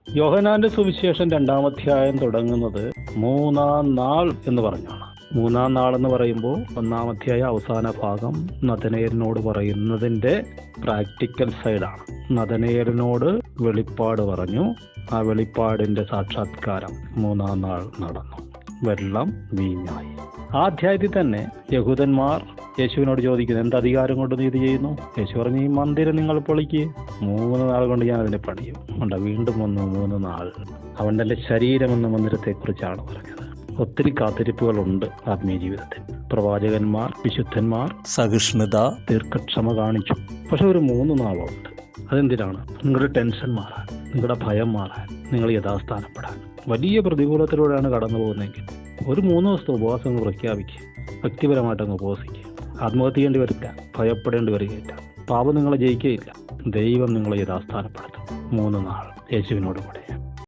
യോഹന്നാന്റെ സുവിശേഷം 2-ാം അധ്യായം തുടങ്ങുന്നത് 3-ാം നാൾ എന്ന് പറഞ്ഞാണ്. 3-ാം നാൾ എന്ന് പറയുമ്പോൾ 1-ാം അധ്യായ അവസാന ഭാഗം നഥനയേലിനോട് പറയുന്നതിൻ്റെ പ്രാക്ടിക്കൽ സൈഡാണ്. നഥനയേലിനോട് വെളിപ്പാട് പറഞ്ഞു. ആ വെളിപ്പാടിൻ്റെ സാക്ഷാത്കാരം 3-ാം നാൾ നടന്നു. വെള്ളം വീഞ്ഞായി. ആ അധ്യായത്തിൽ തന്നെ യഹൂദന്മാർ യേശുവിനോട് ചോദിക്കുന്നത്, എന്ത് അധികാരം കൊണ്ട് നീ ഇത് ചെയ്യുന്നു? യേശു പറഞ്ഞു, ഈ മന്ദിരം നിങ്ങൾ പൊളിക്ക്, 3 നാൾ കൊണ്ട് ഞാൻ അതിനെ പണിയും. ഉണ്ട്, വീണ്ടും വന്നു 3 നാൾ. അവൻ്റെ ശരീരം എന്ന മന്ദിരത്തെക്കുറിച്ചാണ് പറഞ്ഞത്. ഒത്തിരി കാത്തിരിപ്പുകളുണ്ട് ആത്മീയ ജീവിതത്തിൽ. പ്രവാചകന്മാർ, വിശുദ്ധന്മാർ സഹിഷ്ണുത, ദീർഘക്ഷമ കാണിച്ചു. പക്ഷെ ഒരു 3 നാളുണ്ട്. അതെന്തിനാണ്? നിങ്ങളുടെ ടെൻഷൻ മാറാൻ, നിങ്ങളുടെ ഭയം മാറാൻ, നിങ്ങൾ യഥാസ്ഥാനപ്പെടാൻ. വലിയ പ്രതികൂലത്തിലൂടെയാണ് കടന്നു പോകുന്നതെങ്കിൽ ഒരു 3 ദിവസത്തെ ഉപവാസം പ്രഖ്യാപിക്കുക. വ്യക്തിപരമായിട്ടങ്ങ് ഉപവസിക്കുക. ആത്മഹത്യ ചെയ്യേണ്ടി വരില്ല, ഭയപ്പെടേണ്ടി വരികയില്ല. പാപം നിങ്ങളെ ജയിക്കുകയില്ല. ദൈവം നിങ്ങളെ യഥാസ്ഥാനപ്പെടുത്തും. 3 നാൾ യേശുവിനോട് കൂടെ.